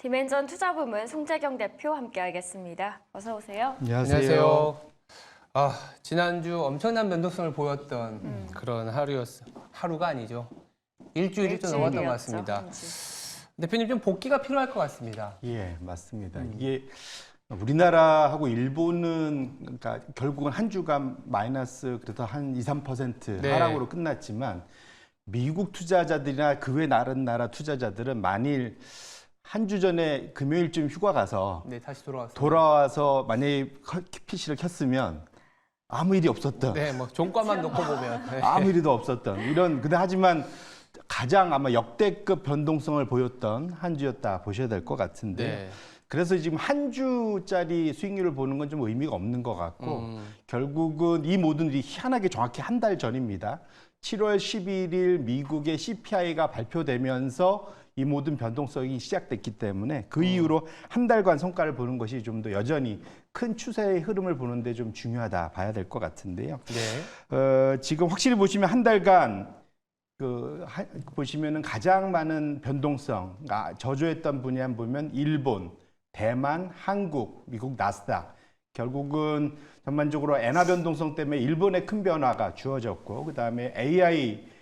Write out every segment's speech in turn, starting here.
디멘전 투자부문 송재경 대표 함께하겠습니다. 어서 오세요. 안녕하세요. 지난주 엄청난 변동성을 보였던 그런 하루가 아니죠. 일주일이 좀 넘었던 것 같습니다. 대표님 좀 복귀가 필요할 것 같습니다. 예, 맞습니다. 이게 우리나라하고 일본은 그러니까 결국은 한 주간 마이너스 그래도 한 2, 3% 네. 하락으로 끝났지만 미국 투자자들이나 그 외 다른 나라 투자자들은 만일 한 주 전에 금요일쯤 휴가 가서 네, 다시 돌아왔습니다. 돌아와서 만약에 PC를 켰으면 아무 일이 없었던 네, 뭐 종가만 놓고 보면 네. 아무 일도 없었던 이런 근데 하지만 가장 아마 역대급 변동성을 보였던 한 주였다 보셔야 될 것 같은데 네. 그래서 지금 한 주짜리 수익률을 보는 건 좀 의미가 없는 것 같고 결국은 이 모든 일이 희한하게 정확히 한 달 전입니다. 7월 11일 미국의 CPI가 발표되면서 이 모든 변동성이 시작됐기 때문에 그 이후로 한 달간 성과를 보는 것이 좀 더 여전히 큰 추세의 흐름을 보는데 좀 중요하다 봐야 될 것 같은데요. 네. 지금 확실히 보시면 한 달간 보시면은 가장 많은 변동성, 저조했던 분야 보면 일본, 대만, 한국, 미국 나스닥. 결국은 전반적으로 엔화 변동성 때문에 일본의 큰 변화가 주어졌고, 그 다음에 AI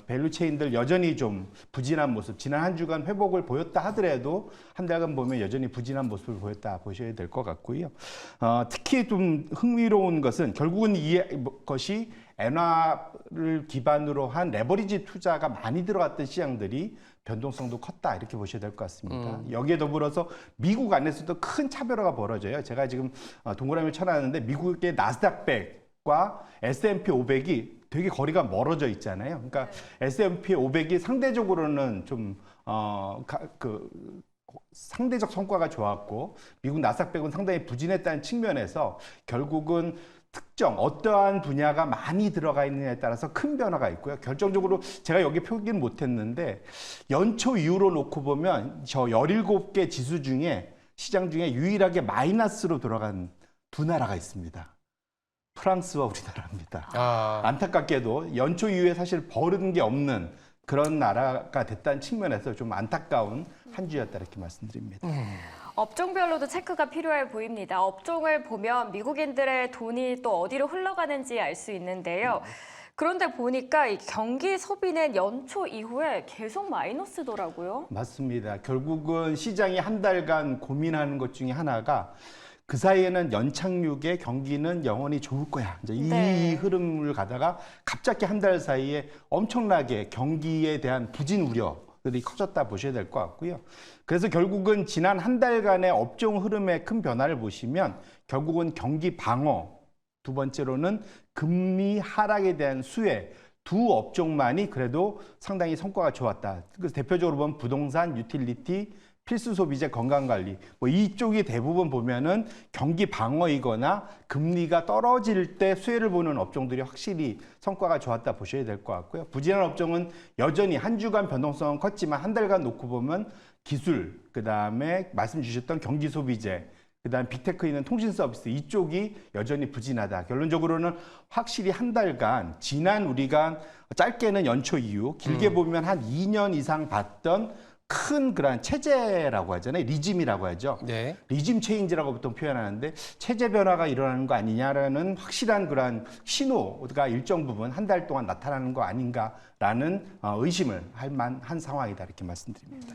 밸류체인들 여전히 좀 부진한 모습, 지난 한 주간 회복을 보였다 하더라도 한 달간 보면 여전히 부진한 모습을 보였다 보셔야 될 것 같고요. 특히 좀 흥미로운 것은 결국은 이것이 엔화를 기반으로 한 레버리지 투자가 많이 들어갔던 시장들이 변동성도 컸다 이렇게 보셔야 될 것 같습니다. 여기에 더불어서 미국 안에서도 큰 차별화가 벌어져요. 제가 지금 동그라미를 쳐놨는데 미국의 나스닥 100과 S&P 500이 되게 거리가 멀어져 있잖아요. 그러니까 S&P 500이 상대적으로는 좀 상대적 성과가 좋았고 미국 나스닥 100은 상당히 부진했다는 측면에서 결국은 특정 어떠한 분야가 많이 들어가 있느냐에 따라서 큰 변화가 있고요. 결정적으로 제가 여기 표기는 못했는데 연초 이후로 놓고 보면 저 17개 지수 중에 시장 중에 유일하게 마이너스로 돌아간 두 나라가 있습니다. 프랑스와 우리나라입니다. 안타깝게도 연초 이후에 사실 버른 게 없는 그런 나라가 됐다는 측면에서 좀 안타까운 한 주였다 이렇게 말씀드립니다. 업종별로도 체크가 필요해 보입니다. 업종을 보면 미국인들의 돈이 또 어디로 흘러가는지 알 수 있는데요. 그런데 보니까 이 경기 소비는 연초 이후에 계속 마이너스더라고요. 맞습니다. 결국은 시장이 한 달간 고민하는 것 중에 하나가 그 사이에는 연착륙의 경기는 영원히 좋을 거야. 이제 이 흐름을 가다가 갑자기 한 달 사이에 엄청나게 경기에 대한 부진 우려들이 커졌다 보셔야 될 것 같고요. 그래서 결국은 지난 한 달간의 업종 흐름의 큰 변화를 보시면 결국은 경기 방어, 두 번째로는 금리 하락에 대한 수혜, 두 업종만이 그래도 상당히 성과가 좋았다. 그래서 대표적으로 보면 부동산, 유틸리티, 필수 소비재, 건강관리 뭐 이쪽이 대부분 보면은 경기 방어이거나 금리가 떨어질 때 수혜를 보는 업종들이 확실히 성과가 좋았다 보셔야 될 것 같고요. 부진한 업종은 여전히 한 주간 변동성은 컸지만 한 달간 놓고 보면 기술, 그다음에 말씀 주셨던 경기 소비재, 그다음 빅테크 있는 통신 서비스 이쪽이 여전히 부진하다. 결론적으로는 확실히 한 달간 지난 우리가 짧게는 연초 이후 길게 보면 한 2년 이상 봤던 큰 그런 체제라고 하잖아요. 리즘이라고 하죠. 네. 리즘 체인지라고 보통 표현하는데 체제 변화가 일어나는 거 아니냐라는 확실한 그런 신호가 일정 부분 한 달 동안 나타나는 거 아닌가라는 의심을 할 만한 상황이다 이렇게 말씀드립니다.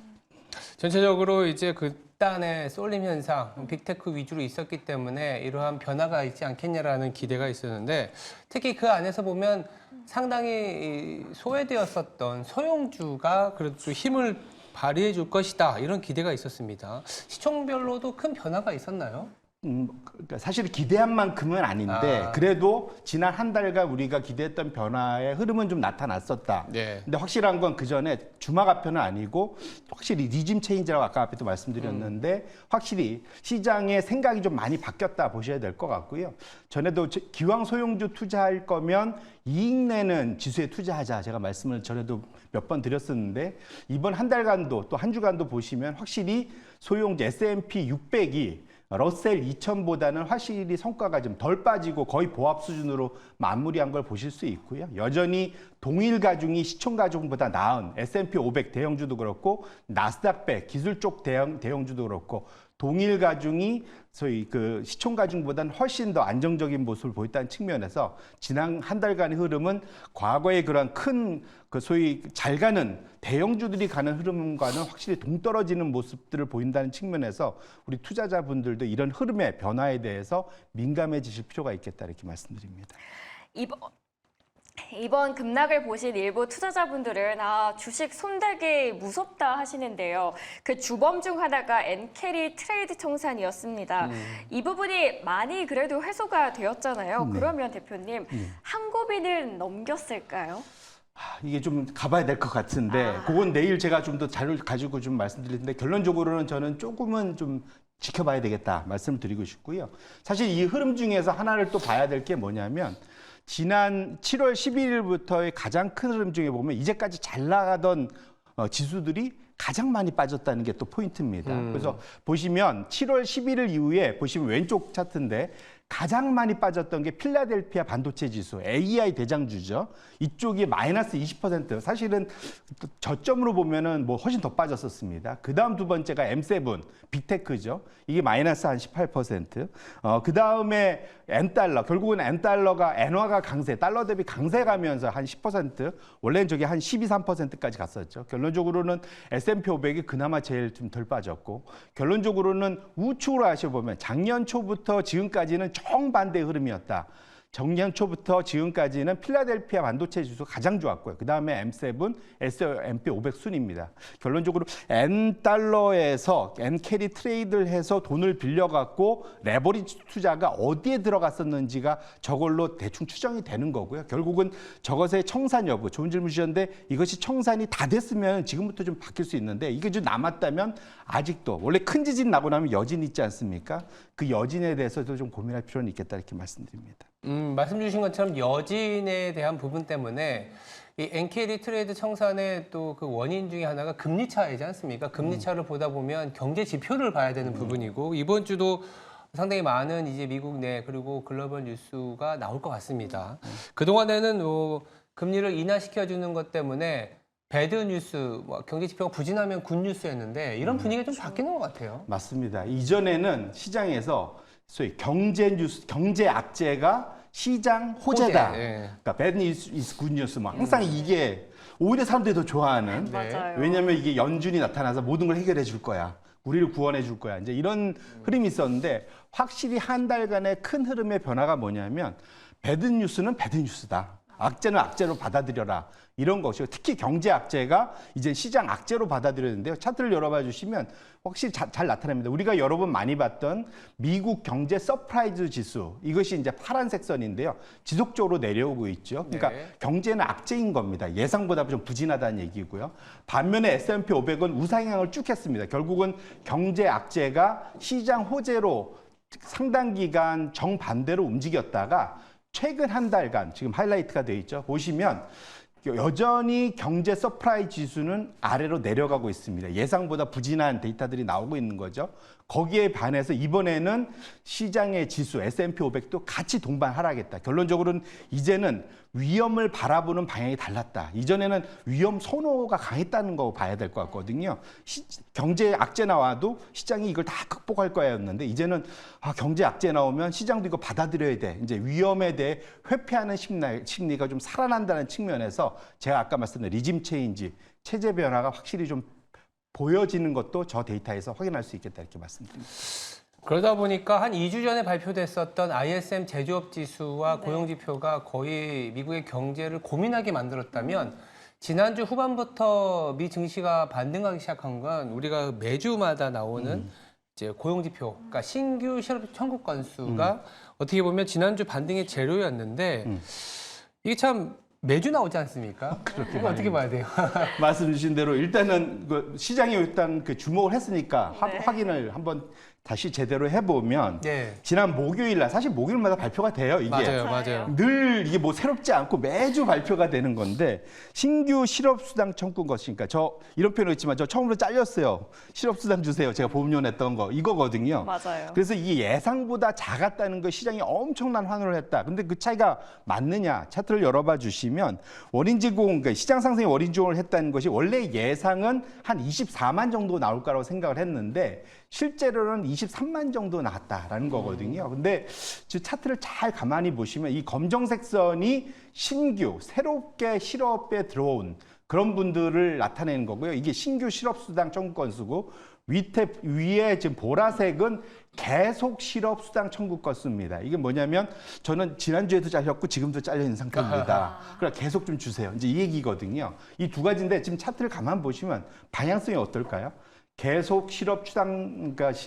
전체적으로 이제 극단의 쏠림 현상, 빅테크 위주로 있었기 때문에 이러한 변화가 있지 않겠냐라는 기대가 있었는데 특히 그 안에서 보면 상당히 소외되었었던 소형주가 그래도 좀 힘을 발휘해 줄 것이다 이런 기대가 있었습니다. 시총별로도 큰 변화가 있었나요? 그러니까 사실 기대한 만큼은 아닌데 그래도 지난 한 달간 우리가 기대했던 변화의 흐름은 좀 나타났었다. 네. 근데 확실한 건 그 전에 주마가표는 아니고 확실히 리즘 체인지라고 아까 앞에도 말씀드렸는데 확실히 시장의 생각이 좀 많이 바뀌었다 보셔야 될 것 같고요. 전에도 기왕 소형주 투자할 거면 이익 내는 지수에 투자하자 제가 말씀을 전에도 몇 번 드렸었는데 이번 한 달간도 또 한 주간도 보시면 확실히 소형주 S&P 600이 러셀 2000보다는 확실히 성과가 좀 덜 빠지고 거의 보합 수준으로 마무리한 걸 보실 수 있고요. 여전히 동일 가중이 시총 가중보다 나은 S&P 500 대형주도 그렇고 나스닥 100 기술 쪽 대형주도 그렇고 동일 가중이 소위 그 시총 가중보다는 훨씬 더 안정적인 모습을 보였다는 측면에서 지난 한 달간의 흐름은 과거의 그런 큰 그 소위 잘 가는 대형주들이 가는 흐름과는 확실히 동떨어지는 모습들을 보인다는 측면에서 우리 투자자분들도 이런 흐름의 변화에 대해서 민감해지실 필요가 있겠다 이렇게 말씀드립니다. 이번 급락을 보신 일부 투자자분들은 주식 손대기 무섭다 하시는데요. 그 주범 중 하나가 엔캐리 트레이드 청산이었습니다. 이 부분이 많이 그래도 해소가 되었잖아요. 그러면 대표님, 한 고비는 넘겼을까요? 이게 좀 가봐야 될 것 같은데 그건 내일 제가 좀 더 자료를 가지고 좀 말씀드릴 텐데 결론적으로는 저는 조금은 좀 지켜봐야 되겠다 말씀을 드리고 싶고요. 사실 이 흐름 중에서 하나를 또 봐야 될 게 뭐냐면 지난 7월 12일부터의 가장 큰 흐름 중에 보면 이제까지 잘 나가던 지수들이 가장 많이 빠졌다는 게 또 포인트입니다. 그래서 보시면 7월 11일 이후에 보시면 왼쪽 차트인데 가장 많이 빠졌던 게 필라델피아 반도체 지수, AI 대장주죠. 이쪽이 마이너스 20%. 사실은 저점으로 보면은 뭐 훨씬 더 빠졌었습니다. 그 다음 두 번째가 M7, 빅테크죠. 이게 마이너스 한 18%. 그 다음에 N달러. 결국은 N달러가, 엔화가 강세, 달러 대비 강세 가면서 한 10%. 원래는 저게 한 12, 3%까지 갔었죠. 결론적으로는 S&P 500이 그나마 제일 좀 덜 빠졌고, 결론적으로는 우측으로 하셔보면 작년 초부터 지금까지는 정반대의 흐름이었다. 작년 초부터 지금까지는 필라델피아 반도체 지수가 가장 좋았고요. 그 다음에 M7, S&P 500 순입니다. 결론적으로 N달러에서 N캐리 트레이드를 해서 돈을 빌려갖고 레버리지 투자가 어디에 들어갔었는지가 저걸로 대충 추정이 되는 거고요. 결국은 저것의 청산 여부, 좋은 질문 주셨는데 이것이 청산이 다 됐으면 지금부터 좀 바뀔 수 있는데 이게 좀 남았다면 아직도 원래 큰 지진 나고 나면 여진이 있지 않습니까? 그 여진에 대해서도 좀 고민할 필요는 있겠다 이렇게 말씀드립니다. 말씀 주신 것처럼 여진에 대한 부분 때문에 이 엔캐리 트레이드 청산의 또 그 원인 중에 하나가 금리 차이지 않습니까? 금리 차를 보다 보면 경제 지표를 봐야 되는 부분이고 이번 주도 상당히 많은 이제 미국 내 그리고 글로벌 뉴스가 나올 것 같습니다. 그동안에는 금리를 인하시켜주는 것 때문에 배드 뉴스, 경제 지표가 부진하면 굿 뉴스였는데 이런 분위기가 좀 바뀌는 것 같아요. 맞습니다. 이전에는 시장에서 소위 경제 뉴스, 경제 악재가 시장 호재다. 호재, 예. 그러니까 bad news is good news. 뭐 항상 이게 오히려 사람들이 더 좋아하는. 맞아요. 왜냐하면 이게 연준이 나타나서 모든 걸 해결해 줄 거야. 우리를 구원해 줄 거야. 이제 이런 흐름이 있었는데 확실히 한 달간의 큰 흐름의 변화가 뭐냐면 bad news는 bad news다. 악재는 악재로 받아들여라. 이런 것이고 특히 경제 악재가 이제 시장 악재로 받아들였는데요. 차트를 열어봐 주시면 확실히 잘 나타납니다. 우리가 여러 번 많이 봤던 미국 경제 서프라이즈 지수 이것이 이제 파란색 선인데요. 지속적으로 내려오고 있죠. 그러니까 경제는 악재인 겁니다. 예상보다 좀 부진하다는 얘기고요. 반면에 S&P 500은 우상향을 쭉 했습니다. 결국은 경제 악재가 시장 호재로 상당 기간 정반대로 움직였다가 최근 한 달간 지금 하이라이트가 되어 있죠. 보시면 여전히 경제 서프라이즈 지수는 아래로 내려가고 있습니다. 예상보다 부진한 데이터들이 나오고 있는 거죠. 거기에 반해서 이번에는 시장의 지수 S&P 500도 같이 동반 하락했다. 결론적으로는 이제는 위험을 바라보는 방향이 달랐다. 이전에는 위험 선호가 강했다는 거 봐야 될 것 같거든요. 경제 악재 나와도 시장이 이걸 다 극복할 거였는데 이제는 경제 악재 나오면 시장도 이거 받아들여야 돼. 이제 위험에 대해 회피하는 심리가 좀 살아난다는 측면에서 제가 아까 말씀드린 리짐 체인지, 체제 변화가 확실히 좀 보여지는 것도 저 데이터에서 확인할 수 있겠다 이렇게 말씀드립니다. 그러다 보니까 한 2주 전에 발표됐었던 ISM 제조업 지수와 고용 지표가 거의 미국의 경제를 고민하게 만들었다면 지난주 후반부터 미 증시가 반등하기 시작한 건 우리가 매주마다 나오는 이제 고용 지표, 그러니까 신규 실업 청구 건수가 어떻게 보면 지난주 반등의 재료였는데 이게 참 매주 나오지 않습니까? 이거 어떻게 봐야 돼요? 말씀 주신 대로 일단은 그 시장이 일단 그 주목을 했으니까 확인을 한번 다시 제대로 해보면 지난 목요일 날 사실 목요일마다 발표가 돼요. 이게 맞아요. 늘 이게 뭐 새롭지 않고 매주 발표가 되는 건데 신규 실업수당 청구 것이니까 저 이런 표현을 했지만 저 처음으로 잘렸어요. 실업수당 주세요. 제가 보험료 냈던 거 이거거든요. 맞아요. 그래서 이게 예상보다 작았다는 거 시장이 엄청난 환호를 했다. 근데 그 차이가 맞느냐 차트를 열어봐 주시면 되면 원인 제공, 그러니까 시장 상승의 원인 제공을 했다는 것이 원래 예상은 한 24만 정도 나올 거라고 생각을 했는데 실제로는 23만 정도 나왔다라는 거거든요. 근데 지금 차트를 잘 가만히 보시면 이 검정색 선이 신규 새롭게 실업에 들어온 그런 분들을 나타내는 거고요. 이게 신규 실업수당 청구 건수고 위에 지금 보라색은 계속 실업수당 청구 건수입니다. 이게 뭐냐면 저는 지난주에도 잘렸고 지금도 잘려있는 상태입니다. 그러니까 계속 좀 주세요. 이제 이 얘기거든요. 이 두 가지인데 지금 차트를 가만 보시면 방향성이 어떨까요? 계속 실업수당, 그러니까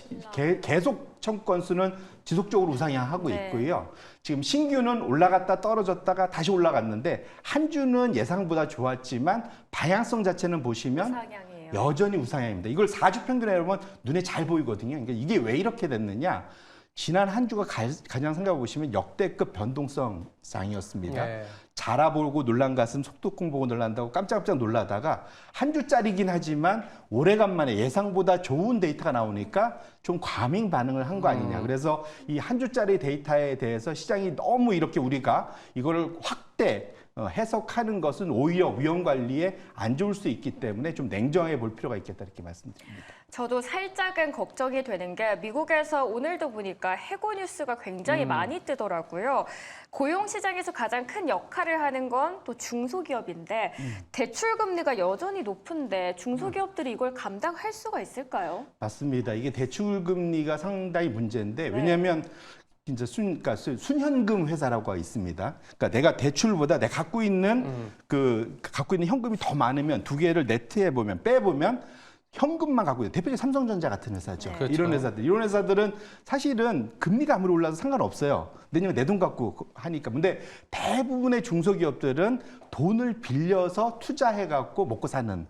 계속 청구 건수는 지속적으로 우상향하고 네. 있고요. 지금 신규는 올라갔다 떨어졌다가 다시 올라갔는데 한 주는 예상보다 좋았지만 방향성 자체는 보시면 우상향이에요. 여전히 우상향입니다. 이걸 4주 평균에 보면 눈에 잘 보이거든요. 그러니까 이게 왜 이렇게 됐느냐? 지난 한 주가 가장 생각해 보시면 역대급 변동성 장이었습니다. 네. 자라보고 놀란 가슴 속도콩 보고 놀란다고 깜짝깜짝 놀라다가 한 주짜리긴 하지만 오래간만에 예상보다 좋은 데이터가 나오니까 좀 과민 반응을 한 거 아니냐. 그래서 이 한 주짜리 데이터에 대해서 시장이 너무 이렇게 우리가 이거를 확대 해석하는 것은 오히려 위험 관리에 안 좋을 수 있기 때문에 좀 냉정하게 볼 필요가 있겠다 이렇게 말씀드립니다. 저도 살짝은 걱정이 되는 게 미국에서 오늘도 보니까 해고 뉴스가 굉장히 많이 뜨더라고요. 고용 시장에서 가장 큰 역할을 하는 건 또 중소기업인데 대출 금리가 여전히 높은데 중소기업들이 이걸 감당할 수가 있을까요? 맞습니다. 이게 대출 금리가 상당히 문제인데 네. 왜냐하면 이제 그러니까 순현금 회사라고 있습니다. 그러니까 내가 대출보다 내가 갖고 있는 갖고 있는 현금이 더 많으면 두 개를 네트해 보면 빼보면 현금만 갖고 있는 대표적인 삼성전자 같은 회사죠. 네. 그렇죠. 이런 회사들은 사실은 금리가 아무리 올라도 상관없어요. 내년에 내 돈 갖고 하니까. 근데 대부분의 중소기업들은 돈을 빌려서 투자해 갖고 먹고 사는.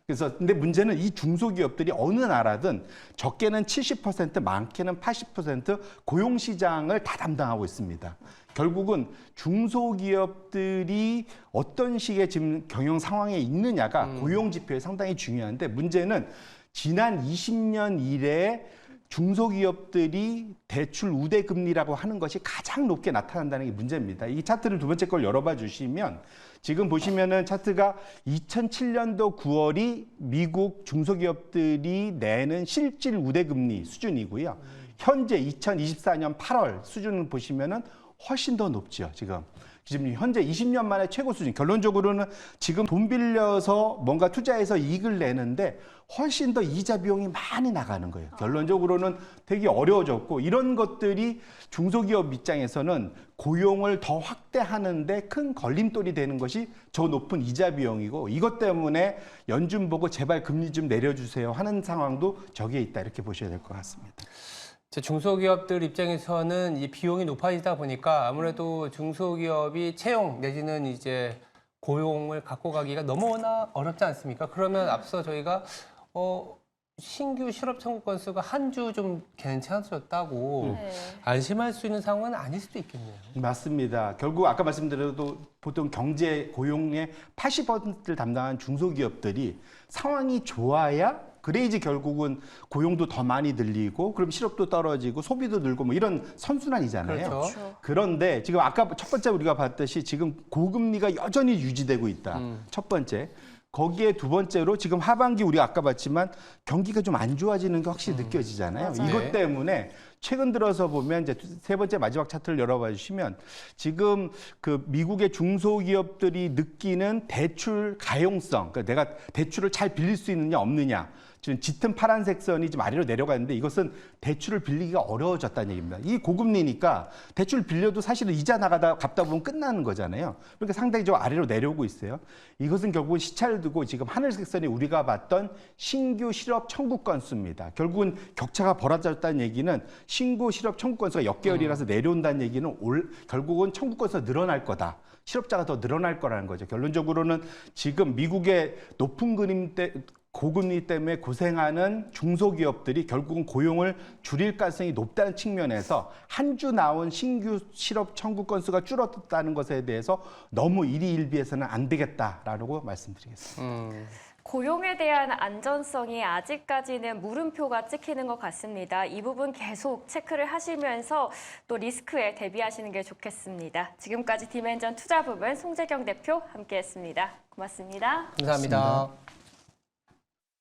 그래서 근데 문제는 이 중소기업들이 어느 나라든 적게는 70%, 많게는 80% 고용 시장을 다 담당하고 있습니다. 결국은 중소기업들이 어떤 식의 지금 경영 상황에 있느냐가 고용 지표에 상당히 중요한데 문제는 지난 20년 이래 중소기업들이 대출 우대 금리라고 하는 것이 가장 높게 나타난다는 게 문제입니다. 이 차트를 두 번째 걸 열어봐 주시면 지금 보시면은 차트가 2007년도 9월이 미국 중소기업들이 내는 실질 우대 금리 수준이고요. 현재 2024년 8월 수준을 보시면은 훨씬 더 높죠, 지금. 지금 현재 20년 만에 최고 수준. 결론적으로는 지금 돈 빌려서 뭔가 투자해서 이익을 내는데 훨씬 더 이자 비용이 많이 나가는 거예요. 결론적으로는 되게 어려워졌고 이런 것들이 중소기업 입장에서는 고용을 더 확대하는데 큰 걸림돌이 되는 것이 저 높은 이자 비용이고 이것 때문에 연준 보고 제발 금리 좀 내려주세요 하는 상황도 저기에 있다 이렇게 보셔야 될 것 같습니다. 중소기업들 입장에서는 이 비용이 높아지다 보니까 아무래도 중소기업이 채용 내지는 이제 고용을 갖고 가기가 너무나 어렵지 않습니까? 그러면 앞서 저희가 신규 실업 청구 건수가 한 주 좀 괜찮아졌다고 네. 안심할 수 있는 상황은 아닐 수도 있겠네요. 맞습니다. 결국 아까 말씀드려도 보통 경제 고용의 80%를 담당한 중소기업들이 상황이 좋아야 그래야지 결국은 고용도 더 많이 늘리고 그럼 실업도 떨어지고 소비도 늘고 뭐 이런 선순환이잖아요. 그렇죠. 그런데 지금 아까 첫 번째 우리가 봤듯이 지금 고금리가 여전히 유지되고 있다. 첫 번째. 거기에 두 번째로 지금 하반기 우리가 아까 봤지만 경기가 좀 안 좋아지는 게 확실히 느껴지잖아요. 맞아요. 이것 때문에 최근 들어서 보면 이제 세 번째 마지막 차트를 열어봐 주시면 지금 그 미국의 중소기업들이 느끼는 대출 가용성, 그러니까 내가 대출을 잘 빌릴 수 있느냐 없느냐. 지금 짙은 파란색 선이 좀 아래로 내려가는데 이것은 대출을 빌리기가 어려워졌다는 얘기입니다. 이 고금리니까 대출 빌려도 사실은 이자 나가다 갚다 보면 끝나는 거잖아요. 그러니까 상당히 좀 아래로 내려오고 있어요. 이것은 결국은 시차를 두고 지금 하늘색 선이 우리가 봤던 신규 실업 청구 건수입니다. 결국은 격차가 벌어졌다는 얘기는 신규 실업 청구 건수가 역계열이라서 내려온다는 얘기는 결국은 청구 건수가 늘어날 거다. 실업자가 더 늘어날 거라는 거죠. 결론적으로는 지금 미국의 높은 고금리 때문에 고생하는 중소기업들이 결국은 고용을 줄일 가능성이 높다는 측면에서 한 주 나온 신규 실업 청구 건수가 줄었다는 것에 대해서 너무 일희일비해서는 안 되겠다라고 말씀드리겠습니다. 고용에 대한 안전성이 아직까지는 물음표가 찍히는 것 같습니다. 이 부분 계속 체크를 하시면서 또 리스크에 대비하시는 게 좋겠습니다. 지금까지 디멘전 투자부문 송재경 대표 함께했습니다. 고맙습니다. 감사합니다.